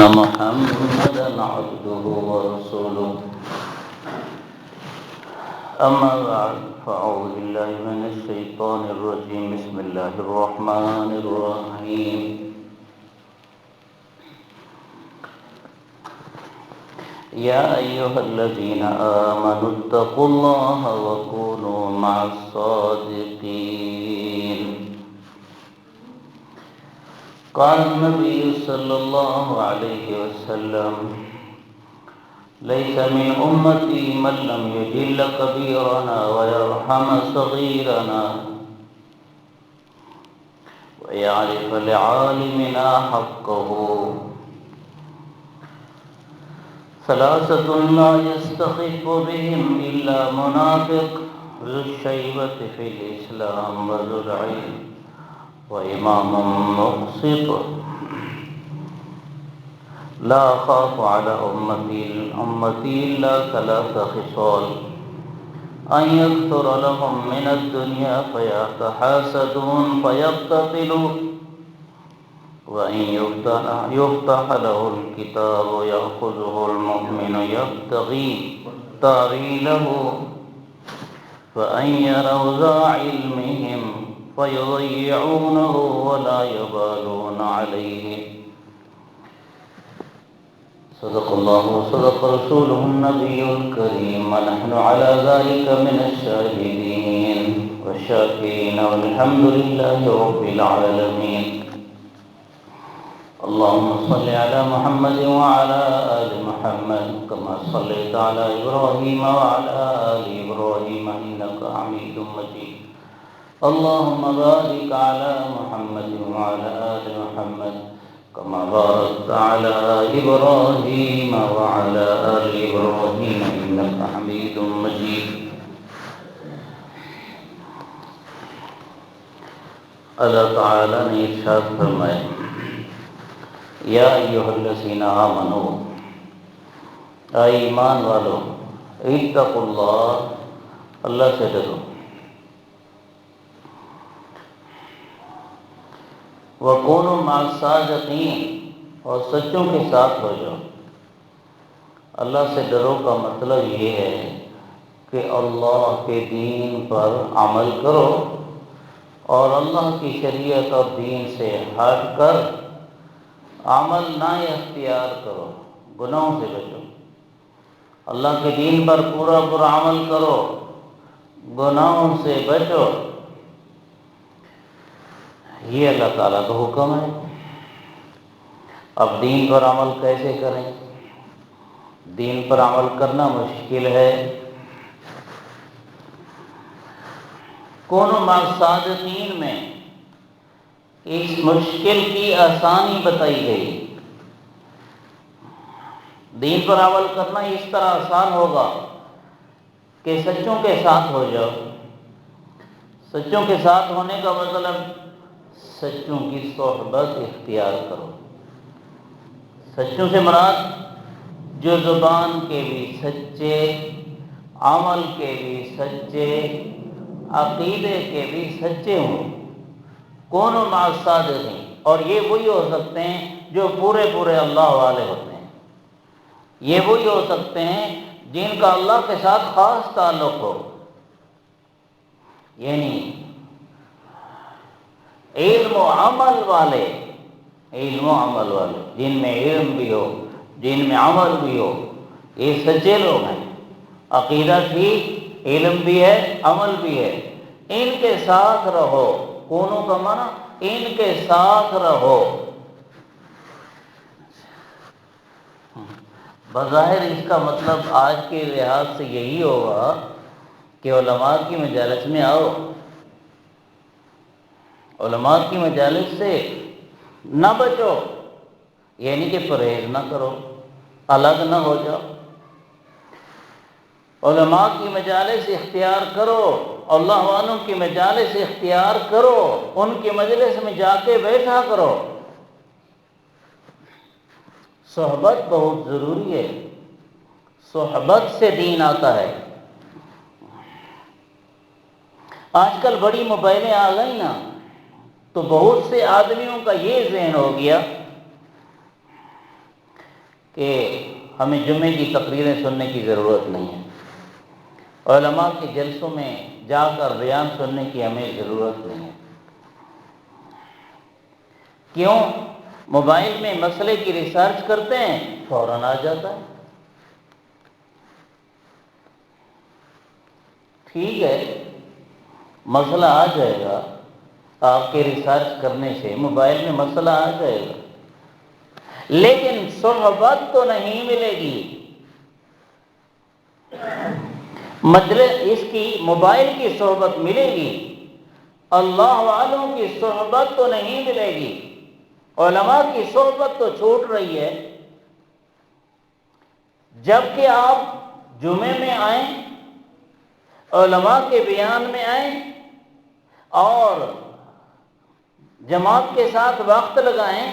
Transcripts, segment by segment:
محمدا عبده ورسوله أما بعد فأعوذ بالله من الشيطان الرجيم بسم الله الرحمن الرحيم يا أيها الذين آمنوا اتقوا الله وكونوا مع الصادقين قال النبي صلى الله عليه وسلم ليس من أمتي من لم يجل كبيرنا ويرحم صغيرنا ويعرف لعالمنا حقه ثلاثة لا يستخف بهم إلا منافق ذو الشيبة في الإسلام وذو العلم وإمام مقسط لا أخاف على أمتي إلا ثلاث خصال أن يكثر لهم من الدنيا فيتحاسدون فيقتتلوا وأن يفتح له الكتاب يأخذه المؤمن يبتغي تأويله فأن يروا ذا علمهم فيضيعونه ولا يبالون عليه صدق الله وصدق رسوله النبي الكريم ونحن على ذلك من الشاهدين والشاكرين والحمد لله رب العالمين اللهم صل على محمد وعلى آل محمد كما صليت على إبراهيم وعلى آل إبراهيم إنك حميد مجيد اللهم بارك على محمد وعلى آل محمد كما باركت على إبراهيم وعلى آل إبراهيم إنك حميد مجيد اللہ تعالی نے ارشاد فرمایا یا ایھا الذین آمنوا اے ایمان والو اتقوا اللہ اللہ سے ڈرو وَكُونُوا مَعَ الصَّادِقِينَ اور سچوں کے ساتھ ہو جاؤ اللہ سے ڈرو کا مطلب یہ ہے کہ اللہ کے دین پر عمل کرو اور اللہ کی شریعت اور دین سے ہٹ کر عمل نہ اختیار کرو گناہوں سے بچو اللہ کے دین پر پورا عمل کرو گناہوں سے بچو یہ اللہ تعالیٰ کا حکم ہے اب دین پر عمل کیسے کریں دین پر عمل کرنا مشکل ہے کونوا مع الصادقین میں اس مشکل کی آسانی بتائی گئی دین پر عمل کرنا اس طرح آسان ہوگا کہ سچوں کے ساتھ ہو جاؤ سچوں کے ساتھ ہونے کا مطلب سچوں کی صحبت اختیار کرو سچوں سے مراد جو زبان کے بھی سچے عمل کے بھی سچے عقیدے کے بھی سچے ہوں کونوا مع الصادقین اور یہ وہی ہو سکتے ہیں جو پورے اللہ والے ہوتے ہیں یہ وہی ہو سکتے ہیں جن کا اللہ کے ساتھ خاص تعلق ہو یعنی علم و عمل والے جن میں علم بھی ہو جن میں عمل بھی ہو یہ سچے لوگ ہیں عقیدہ ٹھیک علم بھی ہے عمل بھی ہے ان کے ساتھ رہو کونوں کا معنی ان کے ساتھ رہو بظاہر اس کا مطلب آج کے لحاظ سے یہی ہوگا کہ علماء کی مجالس میں آؤ علماء کی مجالس سے نہ بچو یعنی کہ پرہیز نہ کرو الگ نہ ہو جاؤ علماء کی مجالس اختیار کرو اللہ والوں کی مجالس اختیار کرو ان کی مجلس میں جا کے بیٹھا کرو صحبت بہت ضروری ہے صحبت سے دین آتا ہے۔ آج کل بڑی موبائلیں آ گئی نا، تو بہت سے آدمیوں کا یہ ذہن ہو گیا کہ ہمیں جمعے کی تقریریں سننے کی ضرورت نہیں ہے، علماء کے جلسوں میں جا کر بیان سننے کی ہمیں ضرورت نہیں ہے۔ کیوں؟ موبائل میں مسئلے کی ریسرچ کرتے ہیں، فوراً آ جاتا ہے۔ ٹھیک ہے، مسئلہ آ جائے گا، آپ کے ریسرچ کرنے سے موبائل میں مسئلہ آ جائے گا، لیکن صحبت تو نہیں ملے گی۔ مجلس اس کی موبائل کی صحبت ملے گی، اللہ والوں کی صحبت تو نہیں ملے گی، علماء کی صحبت تو چھوٹ رہی ہے۔ جبکہ آپ جمعے میں آئیں، علماء کے بیان میں آئیں اور جماعت کے ساتھ وقت لگائیں،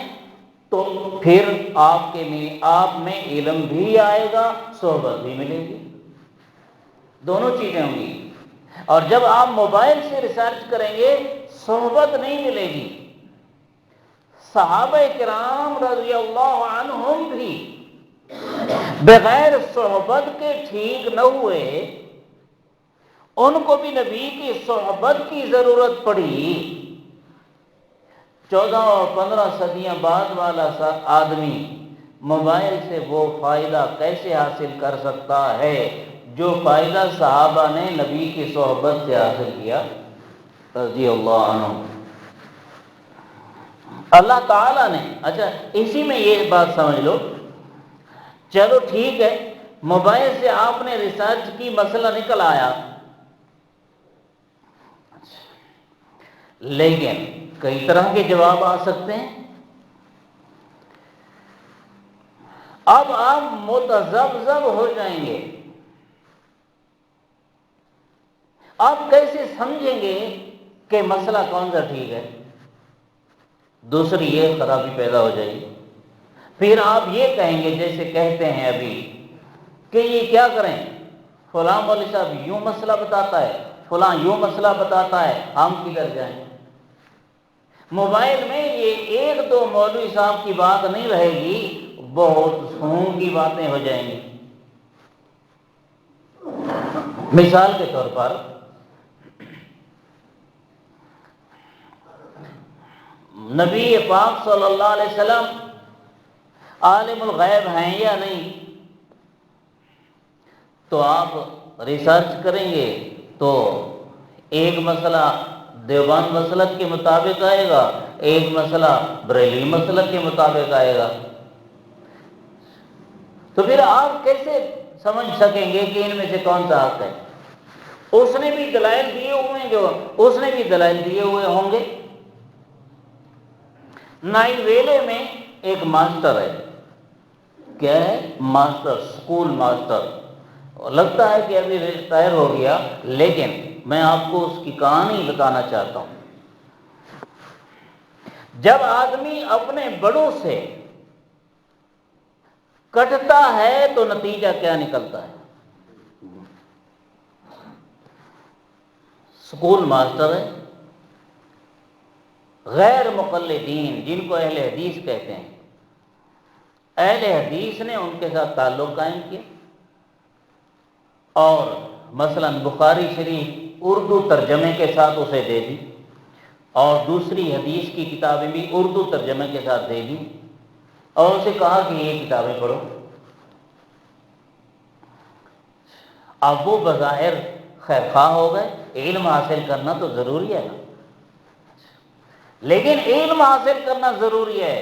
تو پھر آپ میں علم بھی آئے گا، صحبت بھی ملے گی، دونوں چیزیں ہوں گی۔ اور جب آپ موبائل سے ریسرچ کریں گے، صحبت نہیں ملے گی۔ صحابہ کرام رضی اللہ عنہم بھی بغیر صحبت کے ٹھیک نہ ہوئے، ان کو بھی نبی کی صحبت کی ضرورت پڑی۔ 14 اور 15 صدیاں بعد والا آدمی موبائل سے وہ فائدہ کیسے حاصل کر سکتا ہے جو فائدہ صحابہ نے نبی کی صحبت سے حاصل کیا رضی اللہ عنہ۔ اللہ تعالیٰ نے، اچھا اسی میں یہ بات سمجھ لو، چلو ٹھیک ہے، موبائل سے آپ نے ریسرچ کی، مسئلہ نکل آیا، لیکن کئی طرح کے جواب آ سکتے ہیں۔ اب آپ متذبذب ہو جائیں گے، آپ کیسے سمجھیں گے کہ مسئلہ کون سا ٹھیک ہے؟ دوسری یہ خرابی پیدا ہو جائے گی۔ پھر آپ یہ کہیں گے، جیسے کہتے ہیں ابھی کہ یہ کیا کریں، فلاں مولوی صاحب یوں مسئلہ بتاتا ہے، فلاں یوں مسئلہ بتاتا ہے، ہم کدھر جائیں؟ موبائل میں یہ ایک دو مولوی صاحب کی بات نہیں رہے گی، بہت سوں کی باتیں ہو جائیں گی۔ مثال کے طور پر نبی پاک صلی اللہ علیہ وسلم عالم الغیب ہیں یا نہیں؟ تو آپ ریسرچ کریں گے تو ایک مسئلہ دیوبند مسلک کے مطابق آئے گا، ایک مسئلہ بریلوی مسلک کے مطابق آئے گا۔ تو پھر آپ کیسے سمجھ سکیں گے کہ ان میں سے کون سا حق ہے؟ اس نے بھی دلائل دیے ہوئے ہیں، جو اس نے بھی دلائل دیے ہوئے ہوں گے۔ نائی ویلے میں ایک ماسٹر ہے، کیا ہے؟ ماسٹر، سکول ماسٹر، لگتا ہے کہ ابھی ریٹائر ہو گیا، لیکن میں آپ کو اس کی کہانی بتانا چاہتا ہوں۔ جب آدمی اپنے بڑوں سے کٹتا ہے تو نتیجہ کیا نکلتا ہے؟ سکول ماسٹر ہے، غیر مقلدین جن کو اہل حدیث کہتے ہیں، اہل حدیث نے ان کے ساتھ تعلق قائم کیا، اور مثلا بخاری شریف اردو ترجمے کے ساتھ اسے دے دی، اور دوسری حدیث کی کتابیں بھی اردو ترجمے کے ساتھ دے دی، اور اسے کہا کہ یہ کتابیں پڑھو۔ اب وہ بظاہر خیر خواہ ہو گئے، علم حاصل کرنا تو ضروری ہے نا، لیکن علم حاصل کرنا ضروری ہے،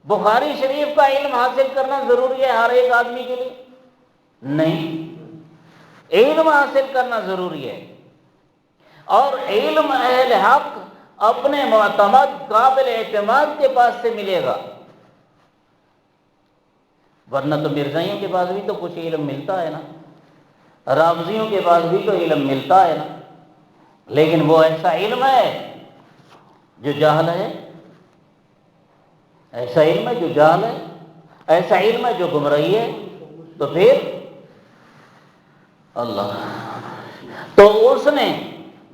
بخاری شریف کا علم حاصل کرنا ضروری ہے ہر ایک آدمی کے لیے؟ نہیں، علم حاصل کرنا ضروری ہے، اور علم اہل حق اپنے معتمد قابل اعتماد کے پاس سے ملے گا، ورنہ تو مرزائیوں کے پاس بھی تو کچھ علم ملتا ہے نا، رافضیوں کے پاس بھی تو علم ملتا ہے نا، لیکن وہ ایسا علم ہے جو جہل ہے، ایسا علم ہے جو جہل ہے، ایسا علم ہے جو گمراہی ہے۔ تو پھر اللہ۔ تو اس نے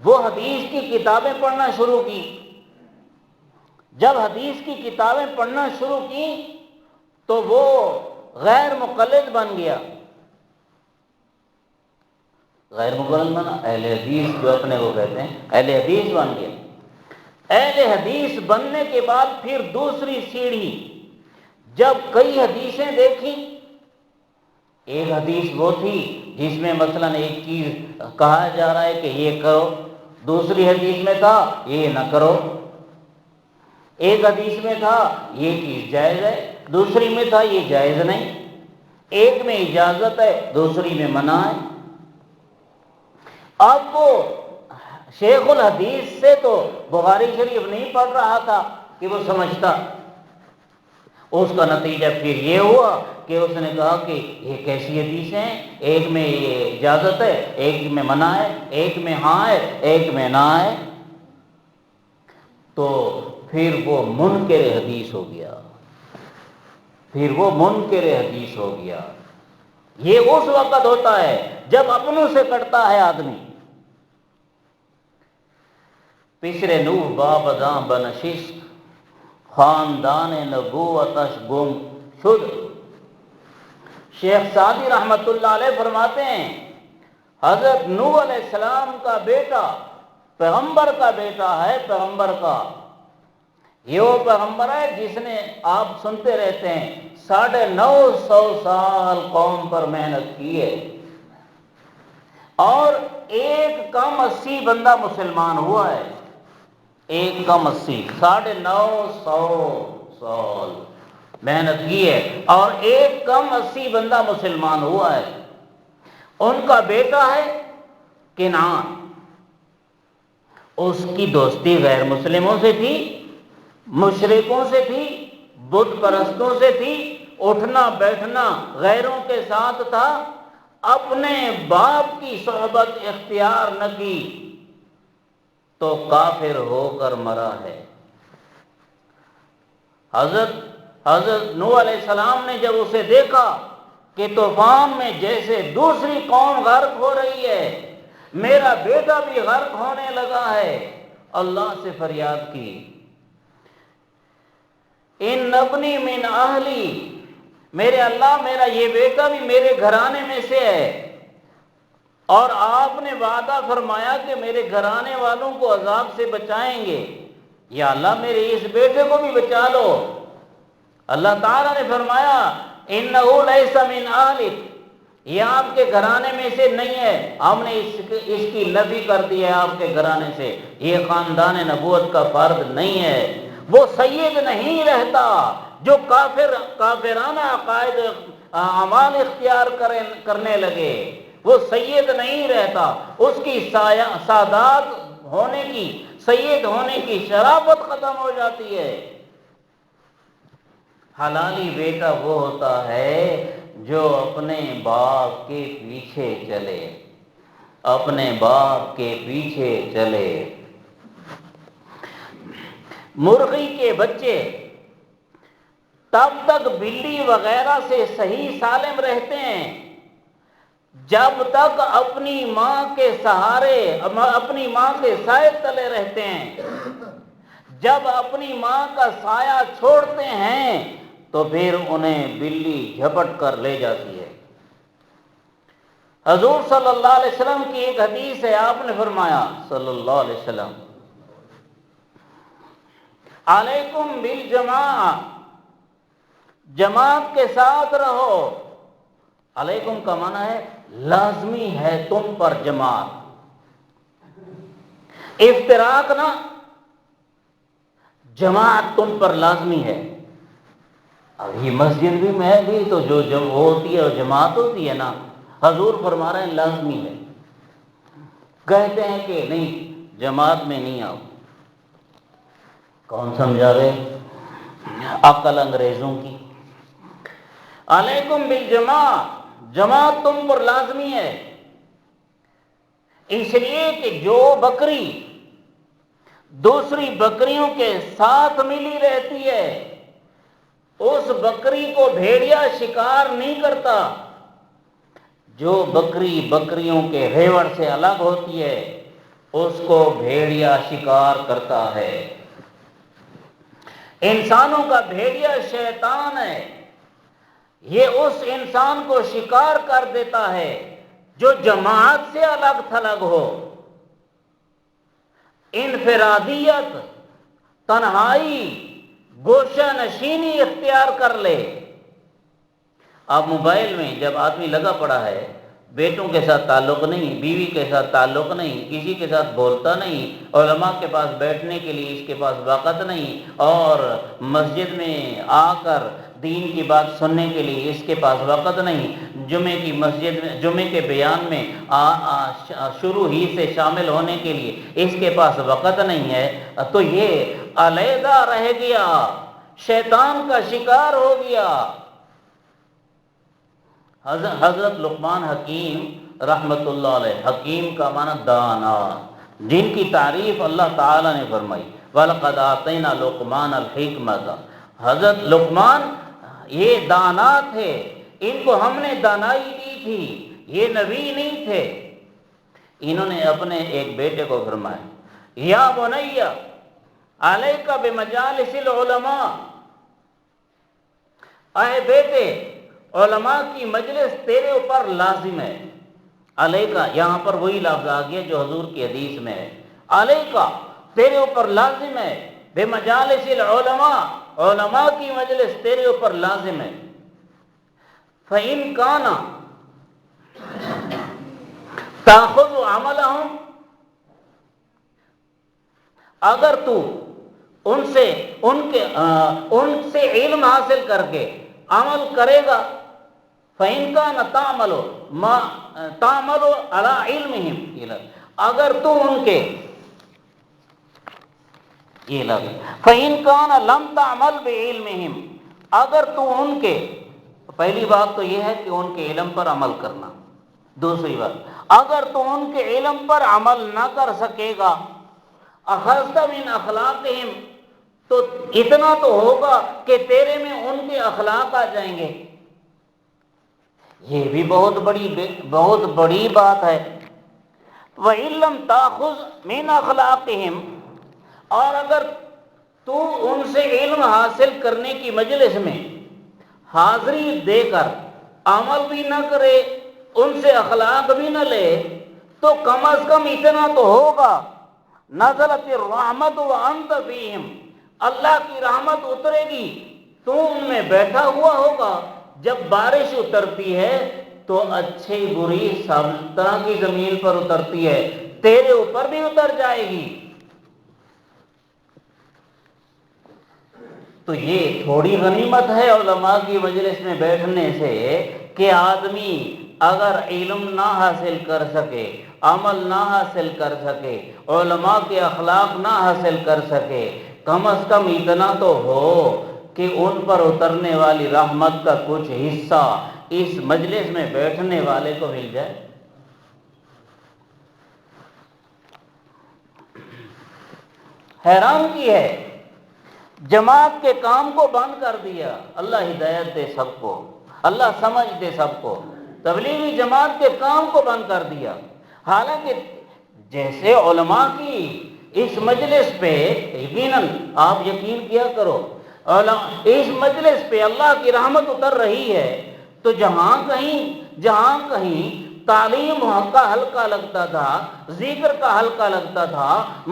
وہ حدیث کی کتابیں پڑھنا شروع کی۔ جب حدیث کی کتابیں پڑھنا شروع کی تو وہ غیر مقلد بن گیا۔ غیر مقلد بنا، اہل حدیث جو اپنے کو کہتے ہیں اہل حدیث بن گیا۔ اہل حدیث بننے کے بعد پھر دوسری سیڑھی، جب کئی حدیثیں دیکھی، ایک حدیث وہ تھی جس میں مثلا ایک چیز کہا جا رہا ہے کہ یہ کرو، دوسری حدیث میں تھا یہ نہ کرو، ایک حدیث میں تھا یہ چیز جائز ہے، دوسری میں تھا یہ جائز نہیں، ایک میں اجازت ہے دوسری میں منع ہے۔ اب وہ شیخ الحدیث سے تو بخاری شریف نہیں پڑھ رہا تھا کہ وہ سمجھتا۔ اس کا نتیجہ پھر یہ ہوا کہ اس نے کہا کہ یہ کیسی حدیث ہیں، ایک میں یہ اجازت ہے، ایک میں منع ہے، ایک میں ہاں ہے، ایک میں نہ ہے۔ تو پھر وہ منکر حدیث ہو گیا، پھر وہ منکر حدیث ہو گیا۔ یہ اس وقت ہوتا ہے جب اپنوں سے کٹتا ہے آدمی۔ پسر نوح بابداں بنشست، خاندان نبوتش گم شد۔ شیخ سعدی رحمت اللہ علیہ فرماتے ہیں حضرت نوح علیہ السلام کا بیٹا پیغمبر کا بیٹا ہے، پیغمبر کا۔ یہ وہ پیغمبر ہے جس نے، آپ سنتے رہتے ہیں، 950 سال قوم پر محنت کی ہے، اور ایک کم 80 بندہ مسلمان ہوا ہے، ایک کم 80، 950 سال محنت کی ہے اور ایک کم 80 بندہ مسلمان ہوا ہے۔ ان کا بیٹا ہے کنعان۔ اس کی دوستی غیر مسلموں سے تھی، مشرکوں سے تھی، بت پرستوں سے تھی، اٹھنا بیٹھنا غیروں کے ساتھ تھا، اپنے باپ کی صحبت اختیار نہ کی تو کافر ہو کر مرا ہے۔ حضرت نوح علیہ السلام نے جب اسے دیکھا کہ طوفان میں جیسے دوسری قوم غرق ہو رہی ہے، میرا بیٹا بھی غرق ہونے لگا ہے، اللہ سے فریاد کی، ان ابنی من اہلی، میرے اللہ میرا یہ بیٹا بھی میرے گھرانے میں سے ہے، اور آپ نے وعدہ فرمایا کہ میرے گھرانے والوں کو عذاب سے بچائیں گے، یا اللہ میرے اس بیٹے کو بھی بچا لو۔ اللہ تعالیٰ نے فرمایا انہ لیس من اہلک، یہ آپ کے گھرانے میں سے نہیں ہے، ہم نے اس کی نفی کر دی ہے آپ کے گھرانے سے، یہ خاندان نبوت کا فرد نہیں ہے۔ وہ سید نہیں رہتا جو کافرانہ عقائد اعمال اختیار کرنے لگے، وہ سید نہیں رہتا، اس کی سادات ہونے کی، سید ہونے کی شرافت ختم ہو جاتی ہے۔ حلالی بیٹا وہ ہوتا ہے جو اپنے باپ کے پیچھے چلے، اپنے باپ کے پیچھے چلے۔ مرغی کے بچے تب تک بلی وغیرہ سے صحیح سالم رہتے ہیں جب تک اپنی ماں کے سہارے، اپنی ماں کے سائے تلے رہتے ہیں۔ جب اپنی ماں کا سایہ چھوڑتے ہیں تو پھر انہیں بلی جھپٹ کر لے جاتی ہے۔ حضور صلی اللہ علیہ وسلم کی ایک حدیث ہے، آپ نے فرمایا صلی اللہ علیہ وسلم، علیکم بالجماع، جماعت کے ساتھ رہو۔ علیکم کا معنی ہے لازمی ہے تم پر جماعت، افتراق نہ، جماعت تم پر لازمی ہے۔ اب یہ مسجد میں بھی تو جو ہوتی ہے وہ جماعت ہوتی ہے نا، حضور فرما رہے ہیں لازمی ہے۔ کہتے ہیں کہ نہیں جماعت میں نہیں آؤ، کون سمجھا رہے؟ عقل انگریزوں کی۔ علیکم بالجماع، جماعت تم پر لازمی ہے، اس لیے کہ جو بکری دوسری بکریوں کے ساتھ ملی رہتی ہے اس بکری کو بھیڑیا شکار نہیں کرتا، جو بکری بکریوں کے ریوڑ سے الگ ہوتی ہے اس کو بھیڑیا شکار کرتا ہے۔ انسانوں کا بھیڑیا شیطان ہے، یہ اس انسان کو شکار کر دیتا ہے جو جماعت سے الگ تھلگ ہو، انفرادیت، تنہائی، گوشہ نشینی اختیار کر لے۔ اب موبائل میں جب آدمی لگا پڑا ہے، بیٹوں کے ساتھ تعلق نہیں، بیوی کے ساتھ تعلق نہیں، کسی کے ساتھ بولتا نہیں، علماء کے پاس بیٹھنے کے لیے اس کے پاس وقت نہیں، اور مسجد میں آ کر دین کی بات سننے کے لیے اس کے پاس وقت نہیں، جمعے کی مسجد میں جمعے کے بیان میں شروع ہی سے شامل ہونے کے لیے اس کے پاس وقت نہیں ہے، تو یہ علیحدہ رہ گیا، شیطان کا شکار ہو گیا۔ حضرت لقمان حکیم رحمت اللہ علیہ، حکیم کا معنی دانا، جن کی تعریف اللہ تعالیٰ نے فرمائی وَلَقَدْ آتَيْنَا لُقْمَانَ الْحِكْمَةَ، حضرت لقمان یہ دانا تھے، ان کو ہم نے دانائی دی تھی، یہ نبی نہیں تھے۔ انہوں نے اپنے ایک بیٹے کو فرمایا یا بنی علیک بمجالس العلماء، اے بیٹے علماء کی مجلس تیرے اوپر لازم ہے۔ علیکہ یہاں پر وہی لفظ آ گیا جو حضور کی حدیث میں ہے، علیکہ تیرے اوپر لازم ہے، بمجالس العلماء علماء کی مجلس تیرے اوپر لازم ہے۔ فَإِن كَانَ تَأْخُذُ عَمَلَهُمْ، اگر تو ان سے علم حاصل کر کے عمل کرے گا، فَإِن كَانَ تَعْمَلُ عَلَىٰ عِلْمِهِمْ، اگر تو ان کے یہ لفظ فَإِن كَانَ لَمْ تَعْمَلْ بِعِلْمِهِمْ، اگر تو ان کے، پہلی بات تو یہ ہے کہ ان کے علم پر عمل کرنا، دوسری بات اگر تو ان کے علم پر عمل نہ کر سکے گا، اخذت من اخلاقہم، تو اتنا تو ہوگا کہ تیرے میں ان کے اخلاق آ جائیں گے۔ یہ بھی بہت بڑی بات ہے۔ وَإِن لَّمْ تَأْخُذْ مِنْ أَخْلَاقِهِمْ، اور اگر تو ان سے علم حاصل کرنے کی مجلس میں حاضری دے کر عمل بھی نہ کرے، ان سے اخلاق بھی نہ لے، تو کم از کم اتنا تو ہوگا، نزلت الرحمت وانت فیہم، اللہ کی رحمت اترے گی، تو ان میں بیٹھا ہوا ہوگا۔ جب بارش اترتی ہے تو اچھی بری سب طرح کی زمین پر اترتی ہے، تیرے اوپر بھی اتر جائے گی۔ تو یہ تھوڑی غنیمت ہے علماء کی مجلس میں بیٹھنے سے کہ آدمی اگر علم نہ حاصل کر سکے، عمل نہ حاصل کر سکے، علماء کے اخلاق نہ حاصل کر سکے، کم از کم اتنا تو ہو کہ ان پر اترنے والی رحمت کا کچھ حصہ اس مجلس میں بیٹھنے والے کو مل جائے۔ حیران کی ہے، جماعت کے کام کو بند کر دیا۔ اللہ ہدایت دے سب کو، اللہ سمجھ دے سب کو۔ تبلیغی جماعت کے کام کو بند کر دیا، حالانکہ جیسے علماء کی اس مجلس پہ یقیناً آپ یقین کیا کرو، اس مجلس پہ اللہ کی رحمت اتر رہی ہے، تو جہاں کہیں تعلیم کا حلقہ لگتا تھا، ذکر کا حلقہ لگتا تھا،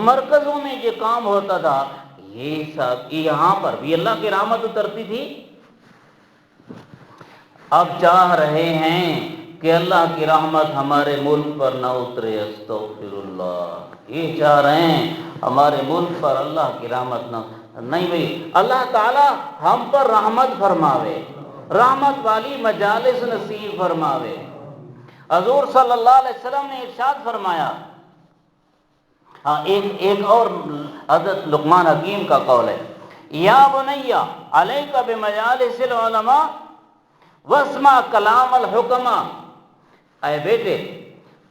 مرکزوں میں یہ کام ہوتا تھا، یہ سب یہاں پر بھی اللہ کی رحمت اترتی تھی۔ اب چاہ رہے ہیں کہ اللہ کی رحمت ہمارے ملک پر نہ اترے، استغفر اللہ، یہ چاہ رہے ہیں ہمارے ملک پر اللہ کی رحمت نہ، نہیں بھئی، اللہ تعالی ہم پر رحمت فرماوے، رحمت والی مجالس نصیب فرماوے۔ حضور صلی اللہ علیہ وسلم نے ارشاد فرمایا، ایک اور حضرت لقمان حکیم کا قول ہے، یا بنی علیک بمجالس العلماء واسمع کلام الحکماء، اے بیٹے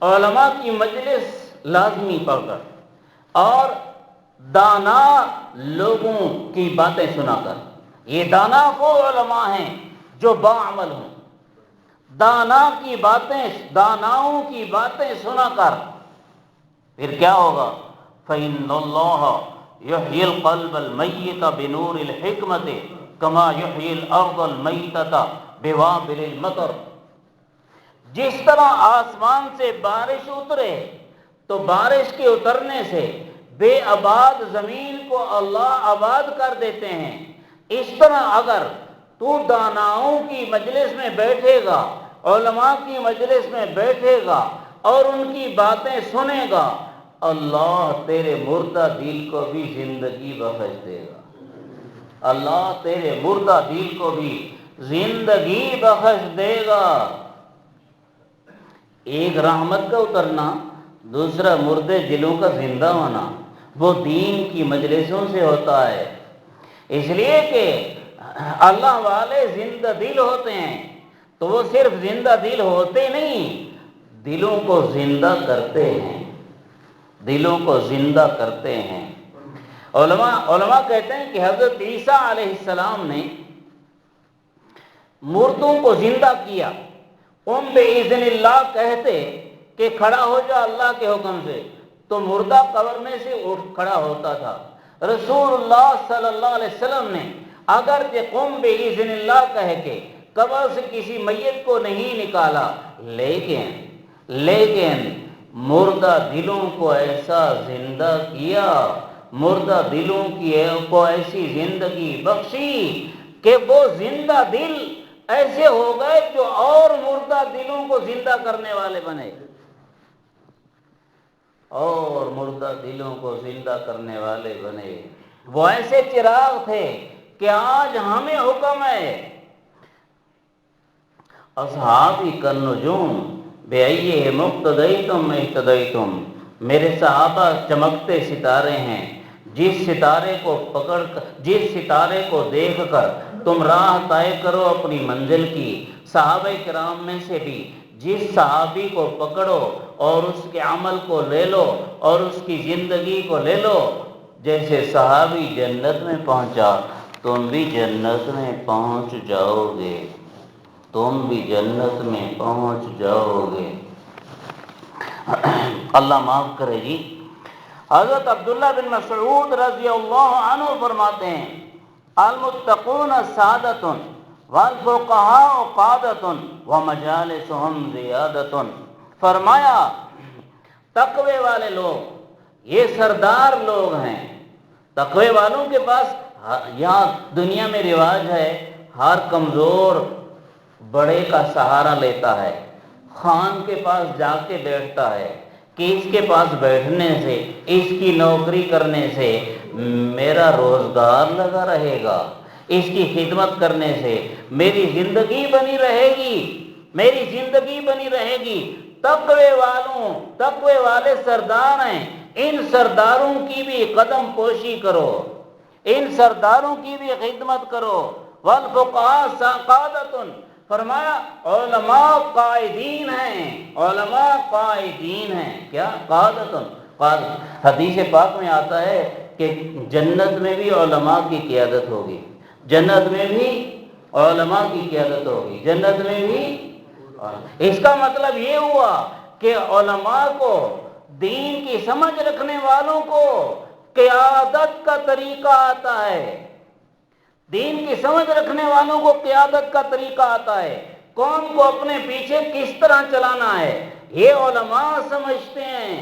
علماء کی مجلس لازمی پڑھ کر اور دانا لوگوں کی باتیں سنا کر۔ یہ دانا وہ علماء ہیں جو باعمل ہوں، داناؤں کی باتیں سنا کر پھر کیا ہوگا؟ فَإِنَّ اللَّهَ يُحْيِي الْقَلْبَ الْمَيِّتَ بِنُورِ الْحِكْمَةِ كَمَا يُحْيِي الْأَرْضَ الْمَيْتَةَ بِوَابِلِ الْمَطَرِ۔ جس طرح آسمان سے بارش اترے تو بارش کے اترنے سے بے آباد زمین کو اللہ آباد کر دیتے ہیں، اس طرح اگر تو داناؤں کی مجلس میں بیٹھے گا، علماء کی مجلس میں بیٹھے گا اور ان کی باتیں سنے گا، اللہ تیرے مردہ دل کو بھی زندگی بخش دے گا، اللہ تیرے مردہ دل کو بھی زندگی بخش دے گا۔ ایک رحمت کا اترنا، دوسرا مردے دلوں کا زندہ ہونا، وہ دین کی مجلسوں سے ہوتا ہے۔ اس لیے کہ اللہ والے زندہ دل ہوتے ہیں، تو وہ صرف زندہ دل ہوتے نہیں، دلوں کو زندہ کرتے ہیں، دلوں کو زندہ کرتے ہیں۔ علماء کہتے ہیں کہ حضرت عیسیٰ علیہ السلام نے مردوں کو زندہ کیا، بِإِذْنِ اللہ کہتے کہ کھڑا ہو جا اللہ کے حکم سے، تو مردہ قبر میں سے اٹھ کھڑا ہوتا تھا۔ رسول اللہ صلی اللہ علیہ وسلم نے اگر قم بِإِذْنِ اللہ کہہ کے قبر سے کسی میت کو نہیں نکالا، لیکن مردہ دلوں کو ایسا زندہ کیا، مردہ دلوں کو ایسی زندگی بخشی کہ وہ زندہ دل ایسے ہو گئے جو اور مردہ دلوں کو زندہ کرنے والے بنے، اور مردہ دلوں کو زندہ کرنے والے بنے۔ وہ ایسے چراغ تھے کہ آج ہمیں حکم ہے، اصحابی کالنجوم بِأَيِّهِمُ اقْتَدَيْتُمْ اهْتَدَيْتُمْ، میرے صحابہ چمکتے ستارے ہیں، جس ستارے کو دیکھ کر تم راہ طے کرو اپنی منزل کی۔ صحابہ کرام میں سے بھی جس صحابی کو پکڑو اور اس کے عمل کو لے لو اور اس کی زندگی کو لے لو، جیسے صحابی جنت میں پہنچا تم بھی جنت میں پہنچ جاؤ گے، تم بھی جنت میں پہنچ جاؤ گے۔ اللہ معاف کرے جی۔ حضرت عبداللہ بن مسعود رضی اللہ عنہ فرماتے ہیں، المتقون سعادت والفقہاء قادت ومجالسهم زیادت۔ فرمایا تقوی والے لوگ یہ سردار لوگ ہیں۔ تقوی والوں کے پاس یہاں دنیا میں رواج ہے، ہر کمزور بڑے کا سہارا لیتا ہے، خان کے پاس جا کے بیٹھتا ہے کہ اس کے پاس بیٹھنے سے، اس کی نوکری کرنے سے میرا روزگار لگا رہے گا، اس کی خدمت کرنے سے میری زندگی بنی رہے گی، میری زندگی بنی رہے گی۔ تقوی والے سردار ہیں، ان سرداروں کی بھی قدم پوشی کرو، ان سرداروں کی بھی خدمت کرو۔ والفقہاء قادۃ، فرمایا علماء قائدین ہیں، علماء قائدین ہیں۔ کیا؟ قادۃ۔ حدیث پاک میں آتا ہے کہ جنت میں بھی علماء کی قیادت ہوگی، جنت میں بھی علماء کی قیادت ہوگی، جنت میں بھی۔ اس کا مطلب یہ ہوا کہ علماء کو، دین کی سمجھ رکھنے والوں کو قیادت کا طریقہ آتا ہے، دین کی سمجھ رکھنے والوں کو قیادت کا طریقہ آتا ہے، قوم کو اپنے پیچھے کس طرح چلانا ہے یہ علماء سمجھتے ہیں۔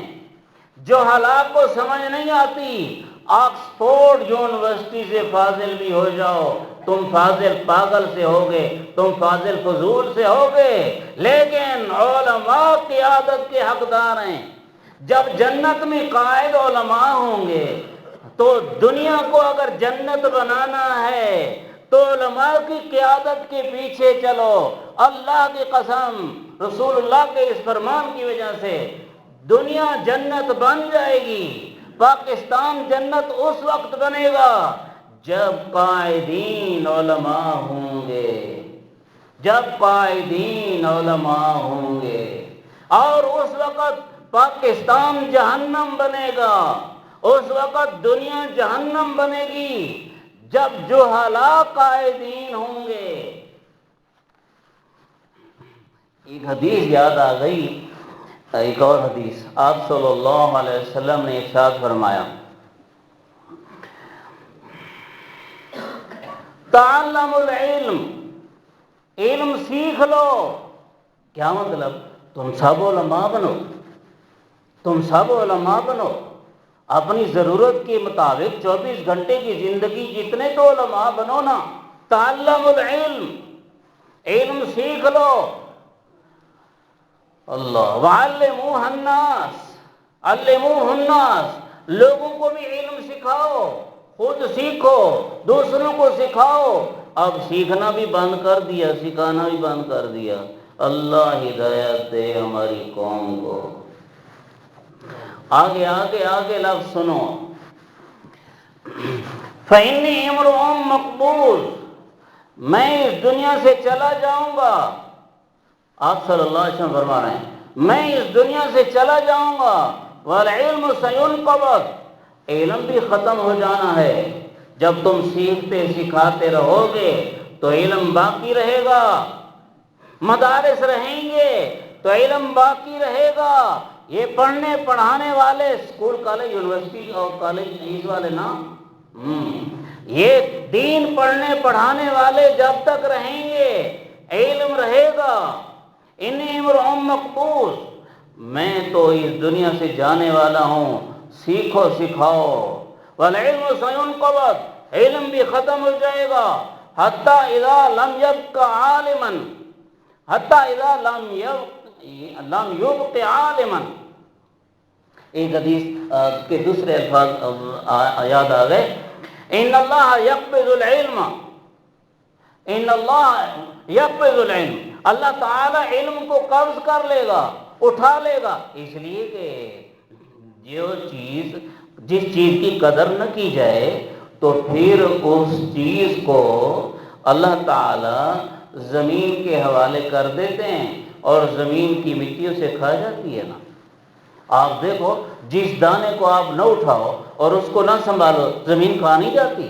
جو حالات کو سمجھ نہیں آتی، آکسفورڈ یونیورسٹی سے فاضل بھی ہو جاؤ، تم فاضل پاگل سے ہوگے، تم فاضل فضول سے ہوگے، لیکن علماء قیادت کے حقدار ہیں۔ جب جنت میں قائد علماء ہوں گے تو دنیا کو اگر جنت بنانا ہے تو علماء کی قیادت کے پیچھے چلو۔ اللہ کی قسم، رسول اللہ کے اس فرمان کی وجہ سے دنیا جنت بن جائے گی۔ پاکستان جنت اس وقت بنے گا جب قائدین علماء ہوں گے، جب قائدین علماء ہوں گے، اور اس وقت پاکستان جہنم بنے گا، اس وقت دنیا جہنم بنے گی جب جہلاء قائدین ہوں گے۔ ایک حدیث یاد آ گئی، ایک اور حدیث آپ صلی اللہ علیہ وسلم نے ارشاد فرمایا، تعلم العلم، علم سیکھ لو۔ کیا مطلب؟ تم سب علماء بنو، تم سب علماء بنو، اپنی ضرورت کے مطابق 24 گھنٹے کی زندگی جتنے تو علماء بنو نا۔ تعلم العلم، علم سیکھ لو۔ اللہ، وعلموہ الناس، علموہ الناس، لوگوں کو بھی علم سکھاؤ، خود سیکھو، دوسروں کو سکھاؤ۔ اب سیکھنا بھی بند کر دیا، سکھانا بھی بند کر دیا۔ اللہ ہدایت دے ہماری قوم کو۔ آگے آگے آگے لفظ سنو، فَإِنِّي امْرُؤٌ مَقْبُوضٌ، میں اس دنیا سے چلا جاؤں گا۔ آپ صلی اللہ علیہ وسلم فرما رہے ہیں میں اس دنیا سے چلا جاؤں گا، وَالْعِلْمُ سَيُنْقَبَضْ، علم بھی ختم ہو جانا ہے۔ جب تم سیکھتے سکھاتے رہو گے تو علم باقی رہے گا، مدارس رہیں گے تو علم باقی رہے گا۔ یہ پڑھنے پڑھانے والے اسکول کالج یونیورسٹی اور کالج فیس والے نا، یہ دین پڑھنے پڑھانے والے جب تک رہیں گے علم رہے گا۔ انی امرؤ مقبوض، میں تو اس دنیا سے جانے والا ہوں، سیکھو سکھاؤ۔ والعلم سینقبض، علم بھی ختم ہو جائے گا۔ حتی اذا لم یبق عالما، حتی اذا لم یبق عالما۔ ایک حدیث کے دوسرے الفاظ یاد آ گئے، ان اللہ یقبض العلم، ان اللہ یقبض العلم، اللہ تعالیٰ علم کو قبض کر لے گا، اٹھا لے گا۔ اس لیے کہ جس چیز کی قدر نہ کی جائے تو پھر اس چیز کو اللہ تعالیٰ زمین کے حوالے کر دیتے ہیں اور زمین کی مٹیوں سے کھا جاتی ہے نا۔ آپ دیکھو، جس دانے کو آپ نہ اٹھاؤ اور اس کو نہ سنبھالو زمین کھا نہیں جاتی۔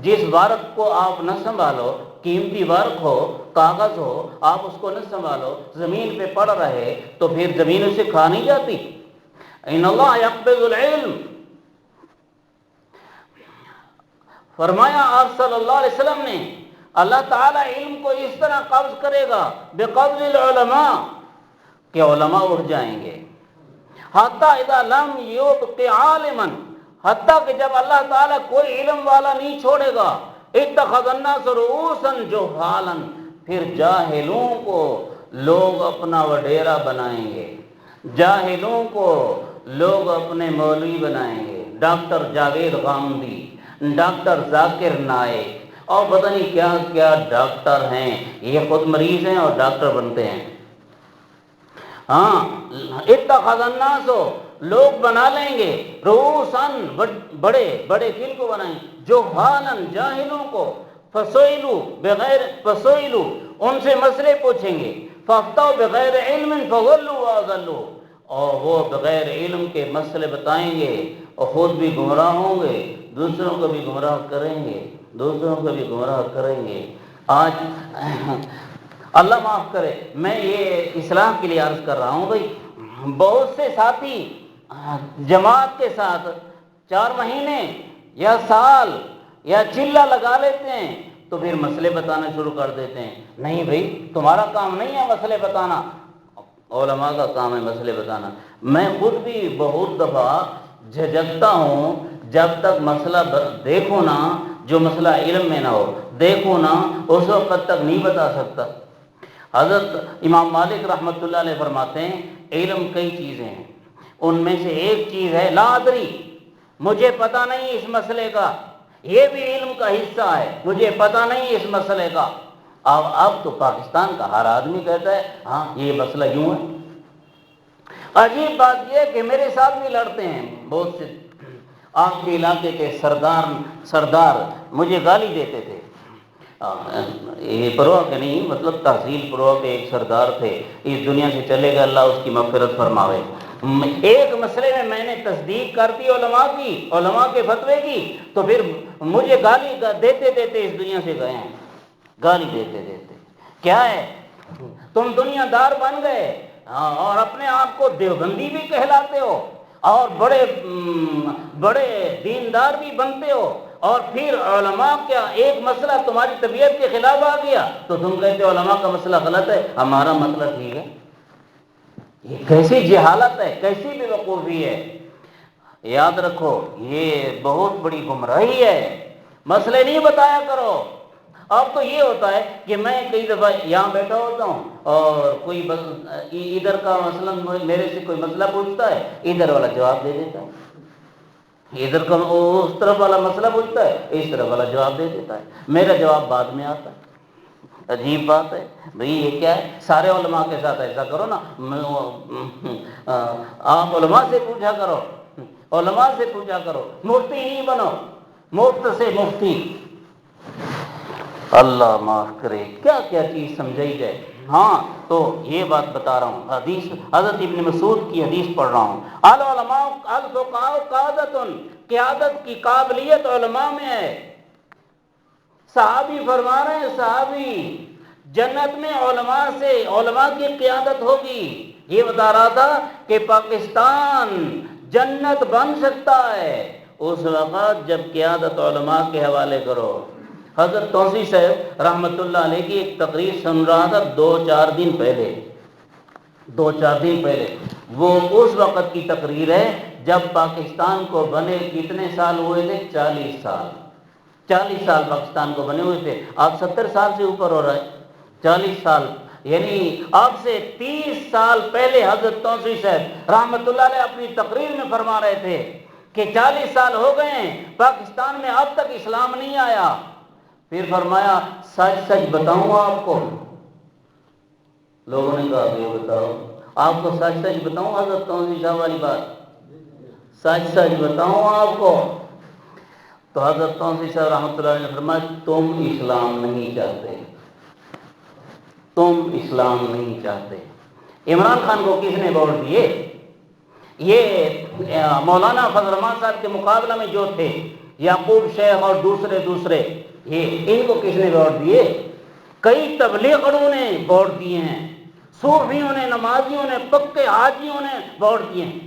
جس ورق کو آپ نہ سنبھالو، قیمتی ورق ہو، کاغذ ہو، آپ اس کو نہ سنبھالو زمین پہ پڑ رہے تو پھر زمین اسے کھا نہیں جاتی۔ ان اللہ یقبض العلم، فرمایا آپ صلی اللہ علیہ وسلم نے، اللہ تعالیٰ علم کو اس طرح قبض کرے گا بقبض العلماء کہ علماء اٹھ جائیں گے۔ حتی اذا لم یبق عالما، حتیٰ کہ جب اللہ تعالیٰ کوئی علم والا نہیں چھوڑے گا، اتخذ الناس رؤوسا جہالا، پھر جاہلوں کو لوگ اپنا وڈیرا بنائیں گے، جاہلوں کو لوگ اپنے مولوی بنائیں گے۔ ڈاکٹر جاوید غامدی، ڈاکٹر ذاکر نائک اور پتہ نہیں کیا کیا ڈاکٹر ہیں، یہ خود مریض ہیں اور ڈاکٹر بنتے ہیں۔ ہاں، اتخذ الناس، لوگ بنا لیں گے، رؤوساً، بڑے بڑے کن کو بنائیں، جہالاً، جاہلوں کو، فسئلوا، ان سے مسئلے پوچھیں گے، فافتوا بغیر علم فضلوا واضلوا، اور وہ بغیر علم کے مسئلے بتائیں گے اور خود بھی گمراہ ہوں گے، دوسروں کو بھی گمراہ کریں گے، دوسروں کو بھی گمراہ کریں گے۔ آج اللہ معاف کرے، میں یہ اصلاح کے لیے عرض کر رہا ہوں بھائی، بہت سے ساتھی جماعت کے ساتھ 4 مہینے یا سال یا چلہ لگا لیتے ہیں تو پھر مسئلے بتانا شروع کر دیتے ہیں۔ نہیں بھائی، تمہارا کام نہیں ہے مسئلے بتانا، علماء کا کام ہے مسئلے بتانا۔ میں خود بھی بہت دفعہ جھجکتا ہوں، جب تک مسئلہ دیکھو نا، جو مسئلہ علم میں نہ ہو دیکھو نا، اس وقت تک نہیں بتا سکتا۔ حضرت امام مالک رحمۃ اللہ علیہ فرماتے ہیں، علم کئی چیزیں ہیں، ان میں سے ایک چیز ہے لا ادری، مجھے پتہ نہیں اس مسئلے کا، یہ بھی علم کا حصہ ہے، مجھے پتہ نہیں اس مسئلے کا۔ اب تو پاکستان کا ہر آدمی کہتا ہے ہاں یہ مسئلہ یوں ہے۔ عجیب بات یہ کہ میرے ساتھ بھی لڑتے ہیں بہت سے آپ کے علاقے کے سردار مجھے گالی دیتے تھے، یہ پرواہ کے نہیں، مطلب تحصیل پرواہ کے ایک سردار تھے، اس دنیا سے چلے گا، اللہ اس کی مغفرت فرماوے۔ ایک مسئلے میں میں نے تصدیق کر دی علماء کے فتوے کی، تو پھر مجھے گالی دیتے دیتے اس دنیا سے گئے ہیں، گالی دیتے دیتے۔ کیا ہے؟ تم دنیا دار بن گئے اور اپنے آپ کو دیوبندی بھی کہلاتے ہو اور بڑے دیندار بھی بنتے ہو، اور پھر علماء کیا ایک مسئلہ تمہاری طبیعت کے خلاف آ گیا تو تم کہتے ہو علماء کا مسئلہ غلط ہے، ہمارا مسئلہ ٹھیک ہے۔ یہ کیسی جہالت ہے، کیسی بے وقوفی ہے۔ یاد رکھو یہ بہت بڑی گمراہی ہے، مسئلے نہیں بتایا کرو۔ اب تو یہ ہوتا ہے کہ میں کئی دفعہ یہاں بیٹھا ہوتا ہوں اور کوئی ادھر کا مثلا میرے سے کوئی مسئلہ پوچھتا ہے، ادھر والا جواب دے دیتا ہے، ادھر کا اس طرف والا مسئلہ پوچھتا ہے، اس طرف والا جواب دے دیتا ہے، میرا جواب بعد میں آتا ہے۔ عجیب بات ہے بھئی، یہ کیا ہے؟ سارے علماء کے ساتھ ایسا کرو نا، آپ علماء سے پوچھا کرو، علماء سے پوچھا کرو، مفتی نہیں بنو، مفت سے مفتی۔ اللہ معاف کرے، کیا کیا چیز سمجھائی جائے۔ ہاں تو یہ بات بتا رہا ہوں، حدیث حضرت ابن مسعود کی حدیث پڑھ رہا ہوں، العلماء الفقہاء قادۃ، قیادت کی قابلیت علماء میں ہے۔ صحابی فرما رہے ہیں، صحابی جنت میں علماء کی قیادت ہوگی۔ یہ بتا رہا تھا کہ پاکستان جنت بن سکتا ہے اس وقت جب قیادت علماء کے حوالے کرو۔ حضرت توسی صاحب رحمۃ اللہ علیہ کی ایک تقریر سن رہا تھا دو چار دن پہلے، وہ اس وقت کی تقریر ہے جب پاکستان کو بنے کتنے سال ہوئے تھے؟ 40 سال پاکستان کو بنے ہوئے تھے۔ آپ 70 سال سے اوپر ہو رہا ہے، 40 سال یعنی اب سے 30 سال پہلے حضرت توسی صاحب رحمۃ اللہ علیہ اپنی تقریر میں فرما رہے تھے کہ 40 سال ہو گئے ہیں پاکستان میں اب تک اسلام نہیں آیا۔ پھر فرمایا سچ سچ بتاؤں آپ کو؟ لوگوں نے کہا کہ بتاؤ، آپ کو سچ سچ بتاؤں حضرت توسی صاحب والی بات، سچ سچ بتاؤں آپ کو؟ تو حضرت توسی صاحب رحمۃ اللہ علیہ نے فرمایا تم اسلام نہیں چاہتے، تم اسلام نہیں چاہتے۔ عمران خان کو کس نے ووٹ دیے؟ یہ مولانا فضل الرحمان صاحب کے مقابلہ میں جو تھے، یعقوب شیخ اور دوسرے ان کو کس نے ووٹ دیے؟ کئی تبلیغیوں نے ووٹ دیے ہیں، صوفیوں نے، نمازیوں نے، پکے حاجیوں نے ووٹ دیے ہیں۔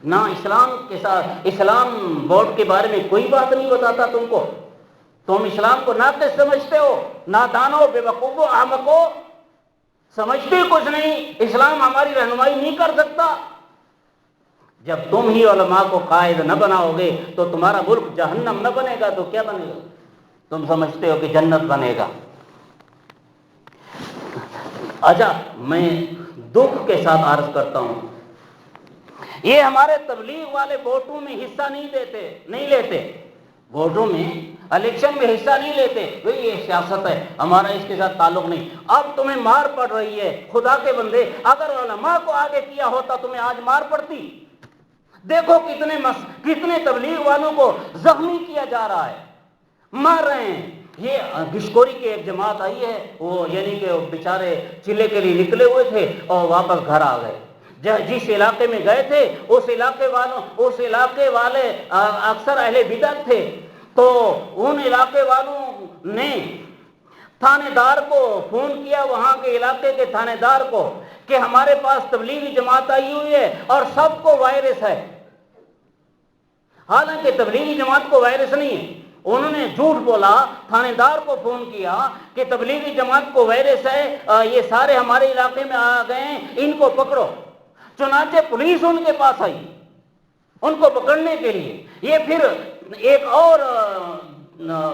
نہ اسلام کے ساتھ، اسلام ووٹ کے بارے میں کوئی بات نہیں بتاتا تم کو، تم اسلام کو ناقص سمجھتے ہو، نادانو، بے وقوفو، احمقو، سمجھتے کچھ نہیں، اسلام ہماری رہنمائی نہیں کر سکتا۔ جب تم ہی علماء کو قائد نہ بناؤ گے تو تمہارا ملک جہنم نہ بنے گا تو کیا بنے گا؟ تم سمجھتے ہو کہ جنت بنے گا۔ اچھا، میں دکھ کے ساتھ عرض کرتا ہوں، یہ ہمارے تبلیغ والے ووٹوں میں حصہ نہیں لیتے، ووٹوں میں، الیکشن میں حصہ نہیں لیتے، بھئی یہ سیاست ہے، ہمارا اس کے ساتھ تعلق نہیں۔ اب تمہیں مار پڑ رہی ہے، خدا کے بندے، اگر علماء کو آگے کیا ہوتا تمہیں آج مار پڑتی۔ دیکھو کتنے تبلیغ والوں کو زخمی کیا جا رہا ہے، مار رہے ہیں۔ یہ گشکوری کی ایک جماعت آئی ہے، وہ یعنی کہ بیچارے چلے کے لیے نکلے ہوئے تھے اور واپس گھر آ گئے۔ جس علاقے میں گئے تھے اس علاقے والے اکثر اہل بدعت تھے، تو ان علاقے والوں نے تھانے دار کو فون کیا، وہاں کے علاقے کے تھانے دار کو، کہ ہمارے پاس تبلیغی جماعت آئی ہوئی ہے اور سب کو وائرس ہے۔ حالانکہ تبلیغی جماعت کو وائرس نہیں ہے، انہوں نے جھوٹ بولا، تھانے دار کو فون کیا کہ تبلیغی جماعت کو وائرس ہے، یہ سارے ہمارے علاقے میں آ گئے ہیں، ان کو پکڑو۔ چنانچہ پولیس ان کے پاس آئی ان کو پکڑنے کے لیے۔ یہ پھر ایک اور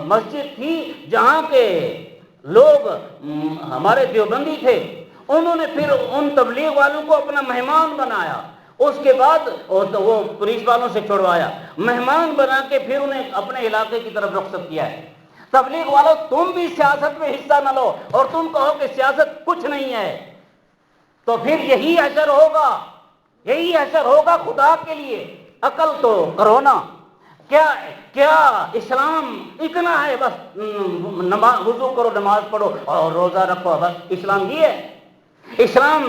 مسجد تھی جہاں کے لوگ ہمارے دیوبندی تھے، انہوں نے پھر ان تبلیغ والوں کو اپنا مہمان بنایا، اس کے بعد وہ پولیس والوں سے چھڑوایا، مہمان بنا کے پھر انہیں اپنے علاقے کی طرف رخصت کیا ہے۔ تبلیغ والوں، تم بھی سیاست میں حصہ نہ لو اور تم کہو کہ سیاست کچھ نہیں ہے، تو پھر یہی حشر ہوگا خدا کے لیے۔ عقل تو کرو نا، کیا اسلام اتنا ہے بس وضو کرو، نماز پڑھو اور روزہ رکھو، بس اسلام یہ ہے؟ اسلام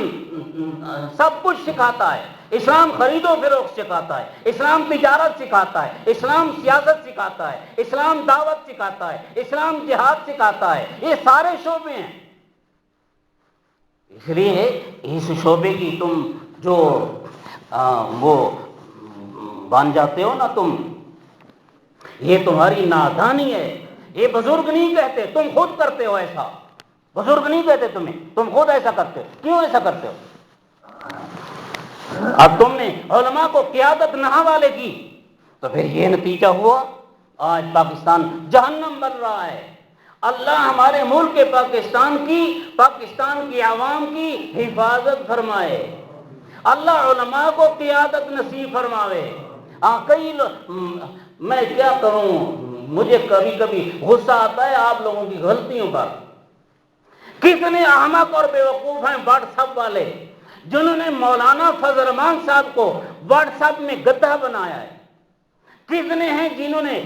سب کچھ سکھاتا ہے، اسلام خرید و فروخت سکھاتا ہے، اسلام تجارت سکھاتا ہے، اسلام سیاست سکھاتا ہے، اسلام دعوت سکھاتا ہے، اسلام جہاد سکھاتا ہے، یہ سارے شعبے ہیں۔ اس لیے اس شعبے کی تم جو وہ بن جاتے ہو نا تم، یہ تمہاری نادانی ہے، یہ بزرگ نہیں کہتے، تم خود کرتے ہو ایسا، بزرگ نہیں کہتے تمہیں، تم خود ایسا کرتے ہو۔ کیوں ایسا کرتے ہو؟ اب تم نے علماء کو قیادت نہ والے کی تو پھر یہ نتیجہ ہوا، آج پاکستان جہنم بن رہا ہے۔ اللہ ہمارے ملک پاکستان کی عوام کی حفاظت فرمائے، اللہ علماء کو قیادت نصیب فرماوے۔ میں کیا کروں، مجھے کبھی کبھی غصہ آتا ہے آپ لوگوں کی غلطیوں پر۔ کتنے احمق اور بیوقوف ہیں واٹس ایپ والے، جنہوں نے مولانا فضل الرحمان صاحب کو واٹس ایپ میں گدھا بنایا ہے۔ کتنے ہیں جنہوں نے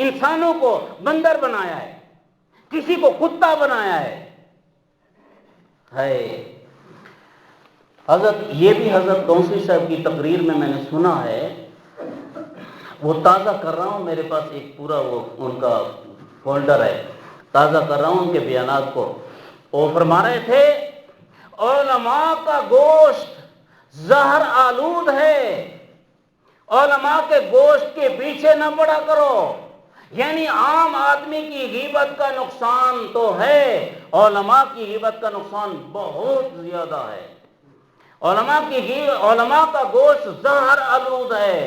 انسانوں کو بندر بنایا ہے، کسی کو کتا بنایا ہے۔ یہ بھی حضرت قونسری صاحب کی تقریر میں نے سنا ہے، وہ تازہ کر رہا ہوں، میرے پاس ایک پورا وہ ان کا فولڈر ہے، تازہ کر رہا ہوں ان کے بیانات کو۔ وہ فرما رہے تھے علماء کا گوشت زہر آلود ہے، علماء کے گوشت کے پیچھے نہ پڑا کرو۔ یعنی عام آدمی کی غیبت کا نقصان تو ہے، علماء کی غیبت کا نقصان بہت زیادہ ہے۔ علماء کا گوشت زہر آلود ہے۔